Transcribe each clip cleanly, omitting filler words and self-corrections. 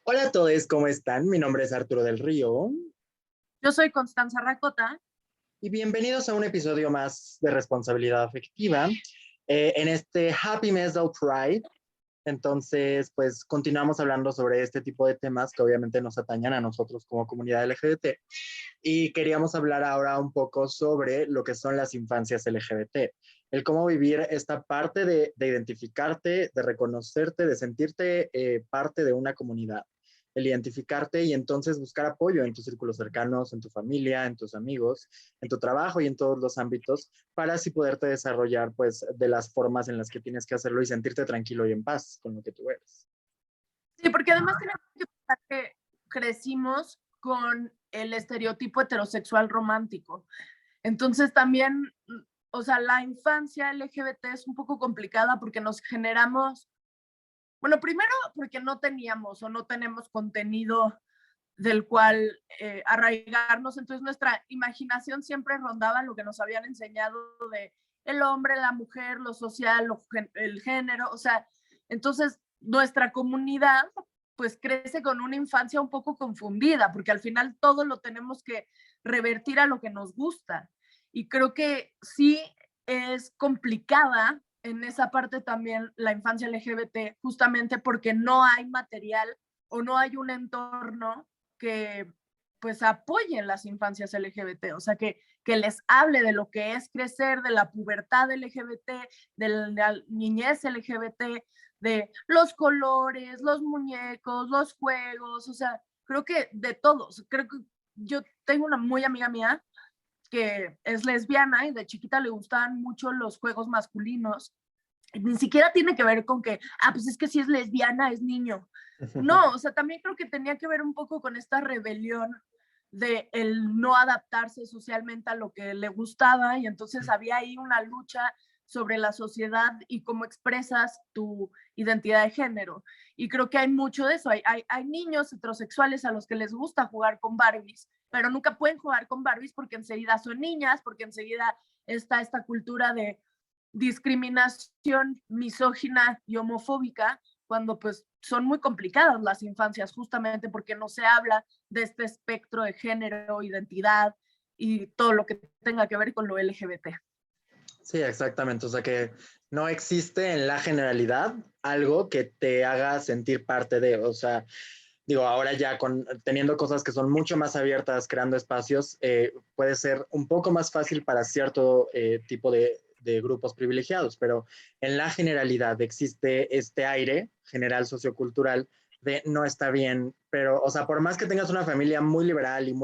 Hola a todos, ¿cómo están? Mi nombre es Arturo del Río Yo soy Constanza Racota. y bienvenidos a un episodio más de Responsabilidad Afectiva en este Happy Mental Pride. Entonces, pues continuamos hablando sobre este tipo de temas que obviamente nos atañan a nosotros como comunidad LGBT. Y queríamos hablar ahora un poco sobre lo que son las infancias LGBT, el cómo vivir esta parte de identificarte, de reconocerte, de sentirte parte de una comunidad, el identificarte y entonces buscar apoyo en tus círculos cercanos, en tu familia, en tus amigos, en tu trabajo y en todos los ámbitos para así poderte desarrollar pues de las formas en las que tienes que hacerlo y sentirte tranquilo y en paz con lo que tú eres. Sí, porque además tenemos que pensar que crecimos con el estereotipo heterosexual romántico. Entonces también, o sea, la infancia LGBT es un poco complicada porque nos generamos, bueno, primero porque no teníamos o no tenemos contenido del cual arraigarnos, entonces nuestra imaginación siempre rondaba lo que nos habían enseñado de el hombre, la mujer, lo social, el género, o sea, entonces nuestra comunidad pues crece con una infancia un poco confundida, porque al final todo lo tenemos que revertir a lo que nos gusta. Y creo que sí es complicada en esa parte también la infancia LGBT, justamente porque no hay material o no hay un entorno que pues apoyen las infancias LGBT, o sea, que les hable de lo que es crecer, de la pubertad LGBT, de la niñez LGBT, de los colores, los muñecos, los juegos, o sea, creo que de todos. Creo que yo tengo una muy amiga mía que es lesbiana y de chiquita le gustaban mucho los juegos masculinos. Ni siquiera tiene que ver con que, pues es que si es lesbiana es niño. No, o sea, también creo que tenía que ver un poco con esta rebelión de el no adaptarse socialmente a lo que le gustaba y entonces había ahí una lucha sobre la sociedad y cómo expresas tu identidad de género. Y creo que hay mucho de eso. Hay niños heterosexuales a los que les gusta jugar con Barbies, pero nunca pueden jugar con Barbies porque enseguida son niñas, porque enseguida está esta cultura de discriminación misógina y homofóbica, cuando pues son muy complicadas las infancias, justamente porque no se habla de este espectro de género, identidad y todo lo que tenga que ver con lo LGBT. Sí, exactamente. O sea que no existe en la generalidad algo que te haga sentir parte de, o sea, digo, ahora ya teniendo cosas que son mucho más abiertas, creando espacios, puede ser un poco más fácil para cierto tipo de grupos privilegiados, pero en la generalidad existe este aire general sociocultural de no está bien, pero, o sea, por más que tengas una familia muy liberal y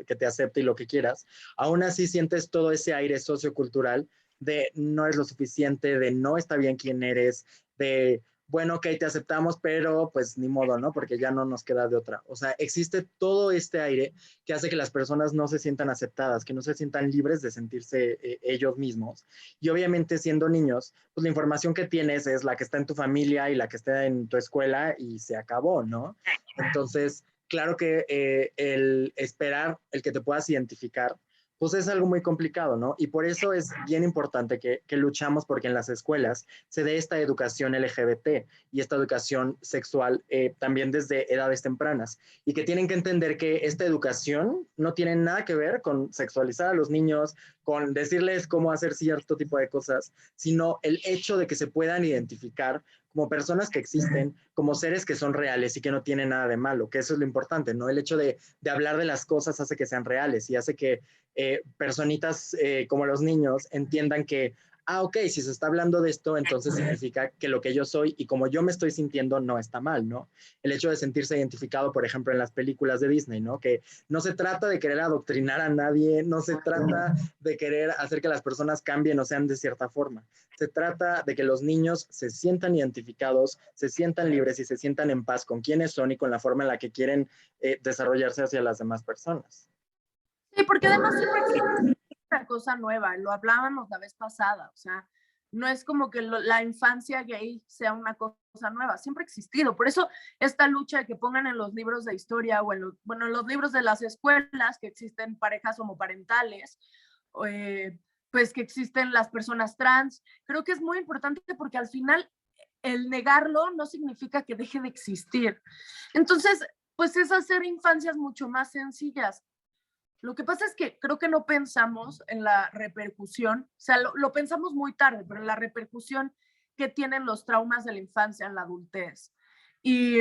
que te acepte y lo que quieras, aún así sientes todo ese aire sociocultural de no es lo suficiente, de no está bien quién eres, de bueno, ok, te aceptamos, pero pues ni modo, ¿no? Porque ya no nos queda de otra. O sea, existe todo este aire que hace que las personas no se sientan aceptadas, que no se sientan libres de sentirse ellos mismos. Y obviamente siendo niños, pues la información que tienes es la que está en tu familia y la que está en tu escuela y se acabó, ¿no? Entonces, claro que el esperar, el que te puedas identificar, pues es algo muy complicado, ¿no? Y por eso es bien importante que luchamos porque en las escuelas se dé esta educación LGBT y esta educación sexual también desde edades tempranas y que tienen que entender que esta educación no tiene nada que ver con sexualizar a los niños, con decirles cómo hacer cierto tipo de cosas, sino el hecho de que se puedan identificar como personas que existen, como seres que son reales y que no tienen nada de malo, que eso es lo importante, ¿no? El hecho de hablar de las cosas hace que sean reales y hace que personitas como los niños entiendan que, ok, si se está hablando de esto, entonces significa que lo que yo soy y como yo me estoy sintiendo no está mal, ¿no? El hecho de sentirse identificado, por ejemplo, en las películas de Disney, ¿no? Que no se trata de querer adoctrinar a nadie, no se trata de querer hacer que las personas cambien o sean de cierta forma. Se trata de que los niños se sientan identificados, se sientan libres y se sientan en paz con quienes son y con la forma en la que quieren desarrollarse hacia las demás personas. Sí, porque además siempre existe una cosa nueva, lo hablábamos la vez pasada, o sea, no es como que la infancia gay sea una cosa nueva, siempre ha existido. Por eso esta lucha de que pongan en los libros de historia o bueno, en los libros de las escuelas que existen parejas homoparentales, pues que existen las personas trans, creo que es muy importante porque al final el negarlo no significa que deje de existir. Entonces, pues es hacer infancias mucho más sencillas. Lo que pasa es que creo que no pensamos en la repercusión, o sea, lo pensamos muy tarde, pero en la repercusión que tienen los traumas de la infancia en la adultez. Y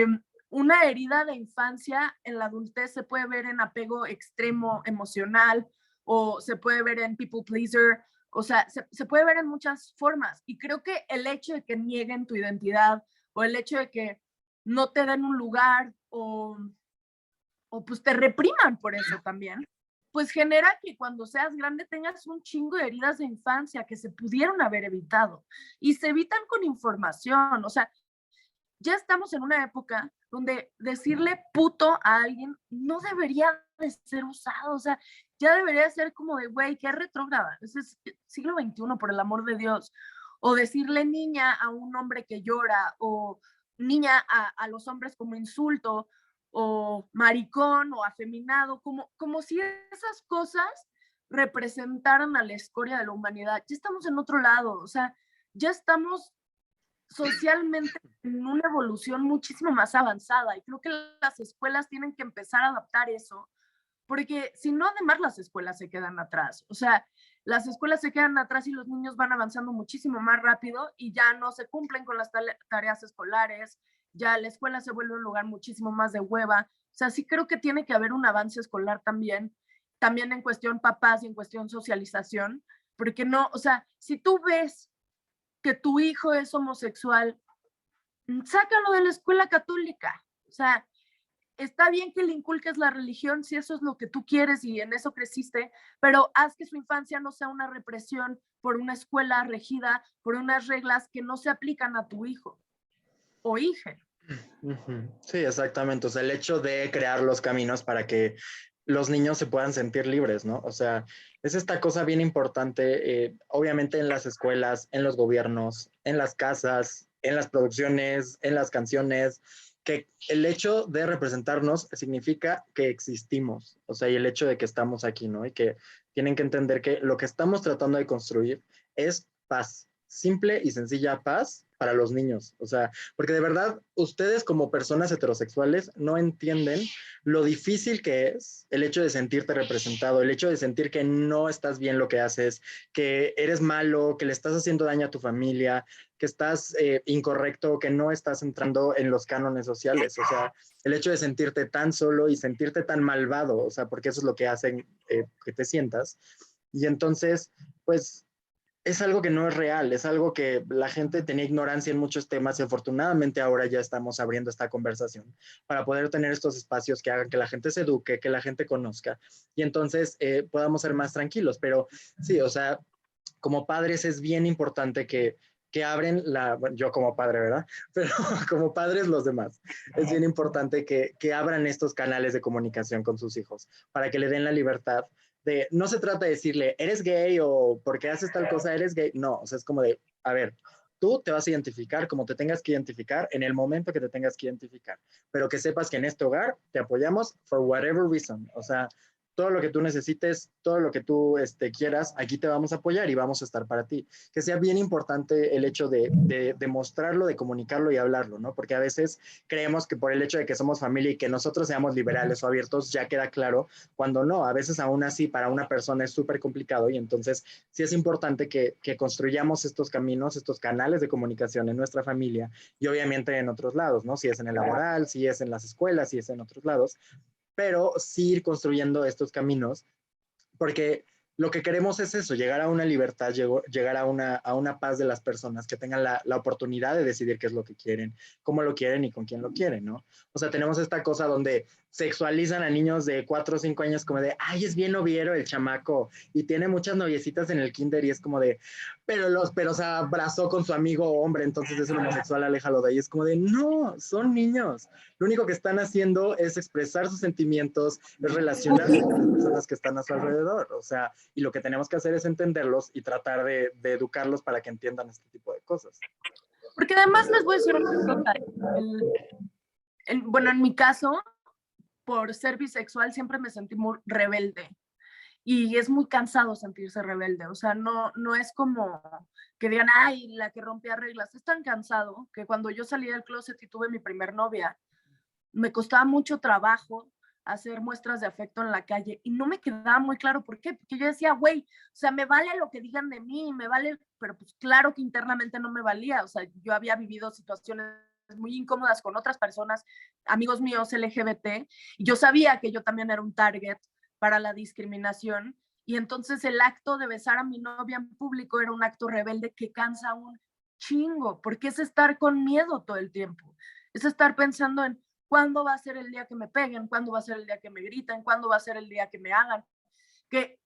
una herida de infancia en la adultez se puede ver en apego extremo emocional o se puede ver en people pleaser, o sea, se puede ver en muchas formas. Y creo que el hecho de que nieguen tu identidad o el hecho de que no te den un lugar o pues te repriman por eso también, pues genera que cuando seas grande tengas un chingo de heridas de infancia que se pudieron haber evitado y se evitan con información. O sea, ya estamos en una época donde decirle puto a alguien no debería de ser usado. O sea, ya debería ser como de, güey, qué retrógrada. Ese es siglo XXI, por el amor de Dios. O decirle niña a un hombre que llora, o niña a los hombres como insulto, o maricón, o afeminado, como si esas cosas representaran a la escoria de la humanidad. Ya estamos en otro lado, o sea, ya estamos socialmente en una evolución muchísimo más avanzada y creo que las escuelas tienen que empezar a adaptar eso, porque si no, además las escuelas se quedan atrás. O sea, las escuelas se quedan atrás y los niños van avanzando muchísimo más rápido y ya no se cumplen con las tareas escolares, ya la escuela se vuelve un lugar muchísimo más de hueva. O sea, sí creo que tiene que haber un avance escolar también en cuestión papás y en cuestión socialización, porque no, o sea, si tú ves que tu hijo es homosexual, sácalo de la escuela católica. O sea, está bien que le inculques la religión si eso es lo que tú quieres y en eso creciste, pero haz que su infancia no sea una represión por una escuela regida, por unas reglas que no se aplican a tu hijo o hija. Sí, exactamente. O sea, el hecho de crear los caminos para que los niños se puedan sentir libres, ¿no? O sea, es esta cosa bien importante, obviamente en las escuelas, en los gobiernos, en las casas, en las producciones, en las canciones, que el hecho de representarnos significa que existimos, o sea, y el hecho de que estamos aquí, ¿no? Y que tienen que entender que lo que estamos tratando de construir es paz, simple y sencilla paz para los niños, o sea, porque de verdad ustedes como personas heterosexuales no entienden lo difícil que es el hecho de sentirte representado, el hecho de sentir que no estás bien lo que haces, que eres malo, que le estás haciendo daño a tu familia, que estás incorrecto, que no estás entrando en los cánones sociales. O sea, el hecho de sentirte tan solo y sentirte tan malvado, o sea, porque eso es lo que hacen que te sientas. Y entonces, pues es algo que no es real, es algo que la gente tenía ignorancia en muchos temas y afortunadamente ahora ya estamos abriendo esta conversación para poder tener estos espacios que hagan que la gente se eduque, que la gente conozca y entonces podamos ser más tranquilos. Pero sí, o sea, como padres es bien importante que abren la, bueno, yo como padre, ¿verdad? Pero como padres los demás, es bien importante que abran estos canales de comunicación con sus hijos para que le den la libertad de, no se trata de decirle, eres gay o porque haces tal cosa, eres gay. No, o sea, es como de, a ver, tú te vas a identificar como te tengas que identificar en el momento que te tengas que identificar, pero que sepas que en este hogar te apoyamos for whatever reason. O sea, todo lo que tú necesites, todo lo que tú quieras, aquí te vamos a apoyar y vamos a estar para ti. Que sea bien importante el hecho de mostrarlo, de comunicarlo y hablarlo, ¿no? Porque a veces creemos que por el hecho de que somos familia y que nosotros seamos liberales o abiertos, ya queda claro, cuando no, a veces aún así para una persona es súper complicado y entonces sí es importante que construyamos estos caminos, estos canales de comunicación en nuestra familia y obviamente en otros lados, ¿no? Si es en el laboral, si es en las escuelas, si es en otros lados, pero sí ir construyendo estos caminos, porque lo que queremos es eso, llegar a una libertad, llegar a una paz de las personas, que tengan la oportunidad de decidir qué es lo que quieren, cómo lo quieren y con quién lo quieren, ¿no? O sea, tenemos esta cosa donde sexualizan a niños de 4 o 5 años como de, ay, es bien noviero el chamaco y tiene muchas noviecitas en el kinder y es como de, pero se abrazó con su amigo hombre, entonces es un homosexual, aléjalo de ahí. Es como de, no, son niños. Lo único que están haciendo es expresar sus sentimientos, es relacionarse con las personas que están a su alrededor. O sea, y lo que tenemos que hacer es entenderlos y tratar de educarlos para que entiendan este tipo de cosas. Porque además les voy a decir una cosa. Bueno, en mi caso, por ser bisexual, siempre me sentí muy rebelde. y es muy cansado sentirse rebelde, o sea, no es como que digan, ay, la que rompía reglas, es tan cansado que cuando yo salí del closet y tuve mi primer novia, me costaba mucho trabajo hacer muestras de afecto en la calle y no me quedaba muy claro por qué, porque yo decía, güey, o sea, me vale lo que digan de mí, me vale, pero pues claro que internamente no me valía, o sea, yo había vivido situaciones muy incómodas con otras personas, amigos míos LGBT, y yo sabía que yo también era un target para la discriminación, y entonces el acto de besar a mi novia en público era un acto rebelde que cansa un chingo, porque es estar con miedo todo el tiempo, es estar pensando en cuándo va a ser el día que me peguen, cuándo va a ser el día que me griten, cuándo va a ser el día que me hagan, que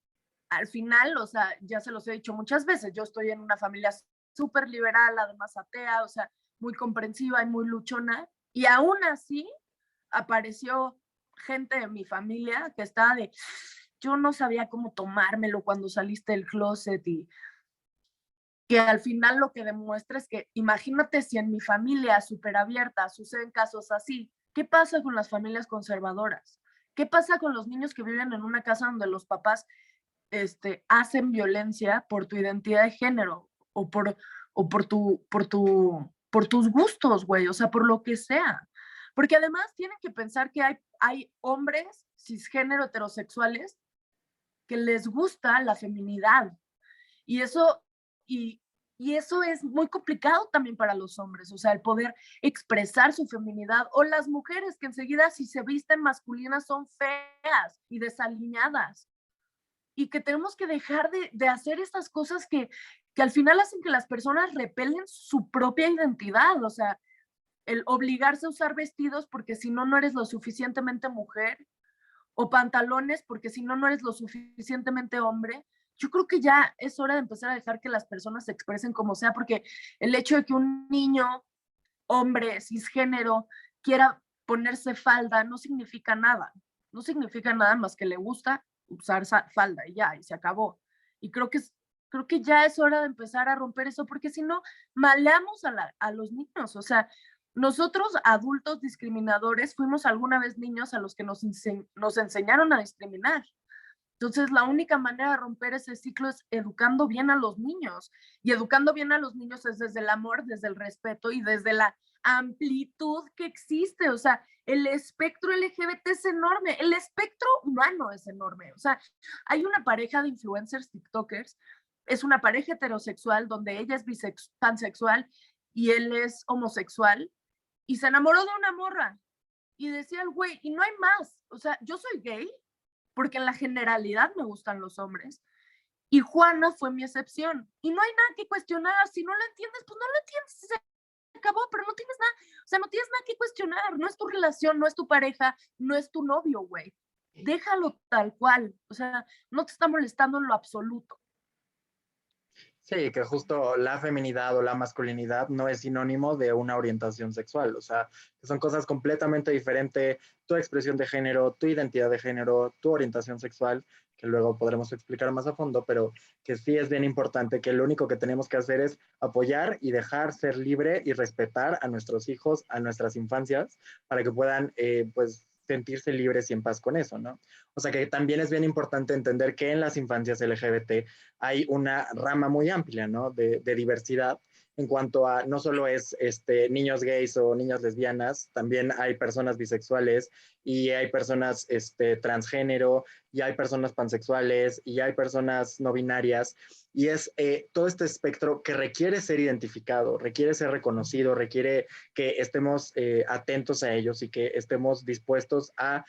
al final, o sea, ya se los he dicho muchas veces, yo estoy en una familia súper liberal, además atea, o sea, muy comprensiva y muy luchona, y aún así apareció gente de mi familia que estaba de, yo no sabía cómo tomármelo cuando saliste del closet y que al final lo que demuestra es que imagínate si en mi familia súper abierta suceden casos así, ¿qué pasa con las familias conservadoras? ¿Qué pasa con los niños que viven en una casa donde los papás hacen violencia por tu identidad de género o por tus gustos, güey, o sea, por lo que sea? Porque además tienen que pensar que hay hombres cisgénero heterosexuales que les gusta la feminidad y eso, y, y eso es muy complicado también para los hombres, o sea, el poder expresar su feminidad, o las mujeres que enseguida si se visten masculinas son feas y desaliñadas, y que tenemos que dejar de hacer estas cosas que al final hacen que las personas repelen su propia identidad, o sea, el obligarse a usar vestidos porque si no, no eres lo suficientemente mujer, o pantalones porque si no, no eres lo suficientemente hombre. Yo creo que ya es hora de empezar a dejar que las personas se expresen como sea, porque el hecho de que un niño, hombre, cisgénero, quiera ponerse falda no significa nada. No significa nada más que le gusta usar falda y ya, y se acabó. Y creo que ya es hora de empezar a romper eso, porque si no, maleamos a los niños. O sea, nosotros adultos discriminadores fuimos alguna vez niños a los que nos enseñaron a discriminar. Entonces, la única manera de romper ese ciclo es educando bien a los niños. Y educando bien a los niños es desde el amor, desde el respeto y desde la amplitud que existe. O sea, el espectro LGBT es enorme, el espectro humano es enorme. O sea, hay una pareja de influencers TikTokers, es una pareja heterosexual donde ella es pansexual y él es homosexual y se enamoró de una morra. Y decía el güey, y no hay más. O sea, yo soy gay porque en la generalidad me gustan los hombres. Y Juana fue mi excepción. Y no hay nada que cuestionar. Si no lo entiendes, pues no lo entiendes. Se acabó, pero no tienes nada, o sea, no tienes nada que cuestionar. No es tu relación, no es tu pareja, no es tu novio, güey. Déjalo tal cual. O sea, no te está molestando en lo absoluto. Sí, que justo la feminidad o la masculinidad no es sinónimo de una orientación sexual, o sea, que son cosas completamente diferentes, tu expresión de género, tu identidad de género, tu orientación sexual, que luego podremos explicar más a fondo, pero que sí es bien importante que lo único que tenemos que hacer es apoyar y dejar ser libre y respetar a nuestros hijos, a nuestras infancias, para que puedan, pues, sentirse libres y en paz con eso, ¿no? O sea que también es bien importante entender que en las infancias LGBT hay una rama muy amplia, ¿no? De diversidad en cuanto a no solo es niños gays o niñas lesbianas, también hay personas bisexuales y hay personas transgénero y hay personas pansexuales y hay personas no binarias y es todo este espectro que requiere ser identificado, requiere ser reconocido, requiere que estemos atentos a ellos y que estemos dispuestos a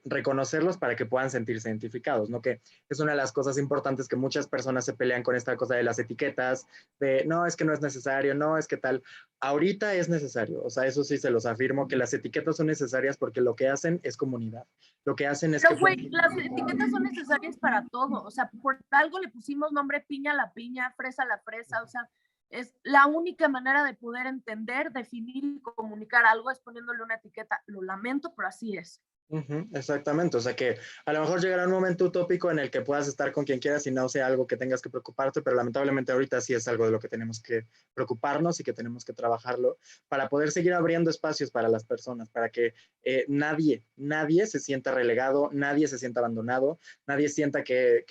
reconocerlos para que puedan sentirse identificados, ¿no? Que es una de las cosas importantes que muchas personas se pelean con esta cosa de las etiquetas, de no, es que no es necesario, no, es que tal. Ahorita es necesario, o sea, eso sí se los afirmo, que las etiquetas son necesarias porque lo que hacen es comunidad. Lo que hacen es que... Pero, güey, las etiquetas son necesarias para todo. O sea, por algo le pusimos nombre piña a la piña, fresa a la fresa. O sea, es la única manera de poder entender, definir y comunicar algo es poniéndole una etiqueta. Lo lamento, pero así es. Exactamente, o sea que a lo mejor llegará un momento utópico en el que puedas estar con quien quieras y no sea algo que tengas que preocuparte, pero lamentablemente ahorita sí es algo de lo que tenemos que preocuparnos y que tenemos que trabajarlo para poder seguir abriendo espacios para las personas, para que nadie se sienta relegado, nadie se sienta abandonado, nadie sienta que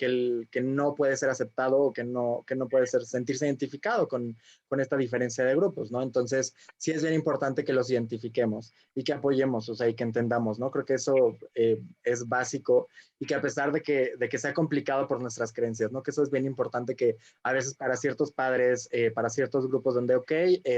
no puede ser aceptado o que no puede sentirse identificado con esta diferencia de grupos, ¿no? Entonces, sí es bien importante que los identifiquemos y que apoyemos, o sea, y que entendamos, ¿no? Creo que eso es básico y que a pesar de que sea complicado por nuestras creencias, ¿no? Que eso es bien importante que a veces para ciertos padres, para ciertos grupos donde, ok,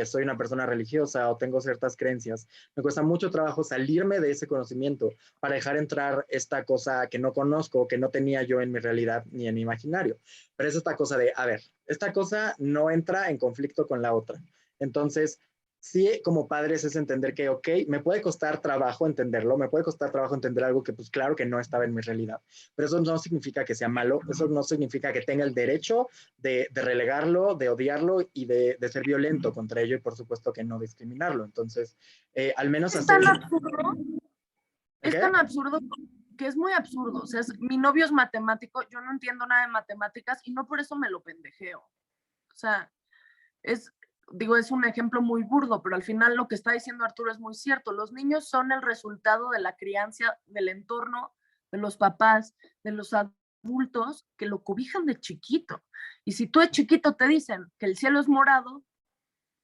soy una persona religiosa o tengo ciertas creencias, me cuesta mucho trabajo salirme de ese conocimiento para dejar entrar esta cosa que no conozco, que no tenía yo en mi realidad ni en mi imaginario. Pero es esta cosa de, a ver, esta cosa no entra en conflicto con la otra. Entonces, sí, como padres es entender que, ok, me puede costar trabajo entenderlo, me puede costar trabajo entender algo que pues claro que no estaba en mi realidad, pero eso no significa que sea malo, eso no significa que tenga el derecho de relegarlo, de odiarlo y de ser violento contra ello y por supuesto que no discriminarlo. Entonces, al menos Es hacer... tan absurdo, es ¿Qué? tan absurdo que es muy absurdo. O sea, mi novio es matemático, yo no entiendo nada de matemáticas y no por eso me lo pendejeo. O sea, es, digo, es un ejemplo muy burdo, pero al final lo que está diciendo Arturo es muy cierto. Los niños son el resultado de la crianza, del entorno, de los papás, de los adultos que lo cobijan de chiquito. Y si tú de chiquito te dicen que el cielo es morado,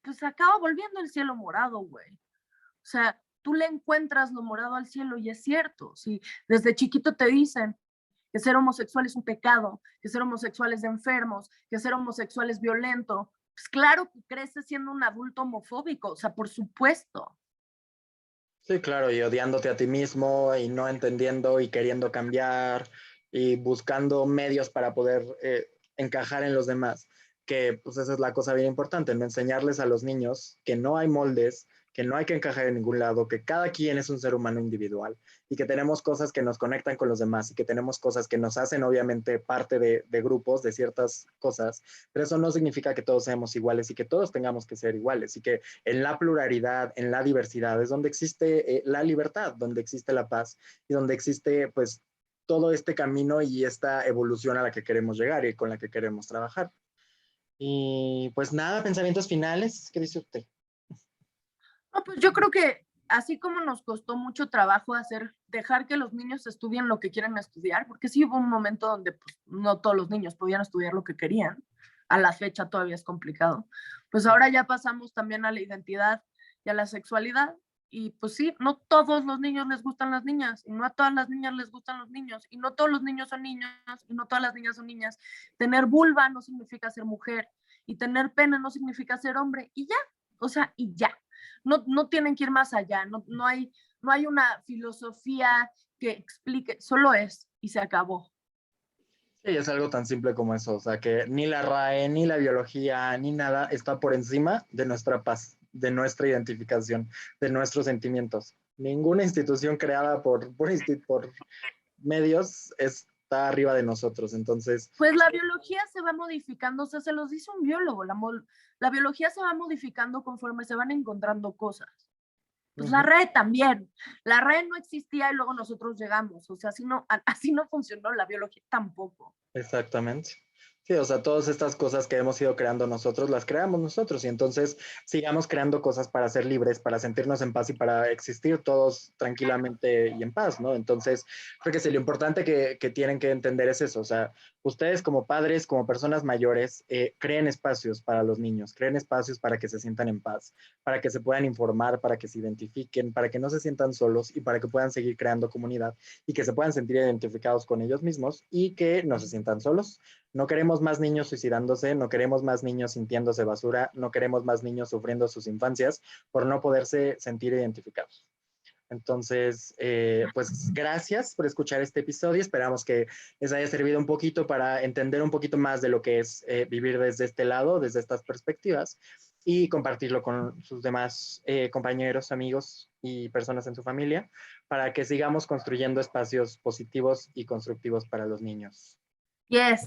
pues se acaba volviendo el cielo morado, güey. O sea, tú le encuentras lo morado al cielo y es cierto. Si desde chiquito te dicen que ser homosexual es un pecado, que ser homosexual es de enfermos, que ser homosexual es violento, pues claro que creces siendo un adulto homofóbico, o sea, por supuesto. Sí, claro, y odiándote a ti mismo y no entendiendo y queriendo cambiar y buscando medios para poder encajar en los demás, que pues esa es la cosa bien importante, en enseñarles a los niños que no hay moldes, que no hay que encajar en ningún lado, que cada quien es un ser humano individual y que tenemos cosas que nos conectan con los demás y que tenemos cosas que nos hacen obviamente parte de grupos, de ciertas cosas, pero eso no significa que todos seamos iguales y que todos tengamos que ser iguales y que en la pluralidad, en la diversidad, es donde existe la libertad, donde existe la paz y donde existe pues todo este camino y esta evolución a la que queremos llegar y con la que queremos trabajar. Y pues nada, pensamientos finales, ¿qué dice usted? No, pues yo creo que así como nos costó mucho trabajo dejar que los niños estudien lo que quieren estudiar, porque sí hubo un momento donde pues, no todos los niños podían estudiar lo que querían, a la fecha todavía es complicado, pues ahora ya pasamos también a la identidad y a la sexualidad, y pues sí, no todos los niños les gustan las niñas, y no a todas las niñas les gustan los niños, y no todos los niños son niños, y no todas las niñas son niñas. Tener vulva no significa ser mujer, y tener pene no significa ser hombre, y ya, o sea, y ya. No tienen que ir más allá, no hay una filosofía que explique, solo es y se acabó. Sí, es algo tan simple como eso, o sea que ni la RAE, ni la biología, ni nada está por encima de nuestra paz, de nuestra identificación, de nuestros sentimientos. Ninguna institución creada por medios está arriba de nosotros, entonces, Pues la biología se va modificando, o sea, se los dice un biólogo, la biología se va modificando conforme se van encontrando cosas. Pues la RAE también. La RAE no existía y luego nosotros llegamos. O sea, así no funcionó la biología tampoco. exactamente. Sí, o sea, todas estas cosas que hemos ido creando nosotros, las creamos nosotros y entonces sigamos creando cosas para ser libres, para sentirnos en paz y para existir todos tranquilamente y en paz, ¿no? Entonces, creo que sí, lo importante que tienen que entender es eso, o sea, ustedes como padres, como personas mayores, creen espacios para los niños, creen espacios para que se sientan en paz, para que se puedan informar, para que se identifiquen, para que no se sientan solos y para que puedan seguir creando comunidad y que se puedan sentir identificados con ellos mismos y que no se sientan solos. No queremos más niños suicidándose, no queremos más niños sintiéndose basura, no queremos más niños sufriendo sus infancias por no poderse sentir identificados. Entonces, pues gracias por escuchar este episodio. Esperamos que les haya servido un poquito para entender un poquito más de lo que es vivir desde este lado, desde estas perspectivas y compartirlo con sus demás compañeros, amigos y personas en su familia para que sigamos construyendo espacios positivos y constructivos para los niños. Yes.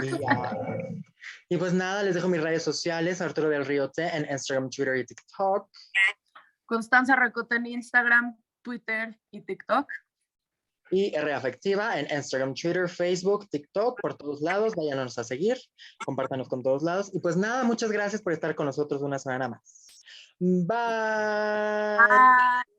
Y, y pues nada, les dejo mis redes sociales, Arturo del Río T en Instagram, Twitter y TikTok. Constanza Recota en Instagram, Twitter y TikTok. y R Afectiva en Instagram, Twitter, Facebook, TikTok, por todos lados. Váyanos a seguir, compártanos con todos lados. Y pues nada, muchas gracias por estar con nosotros una semana más. Bye. Bye.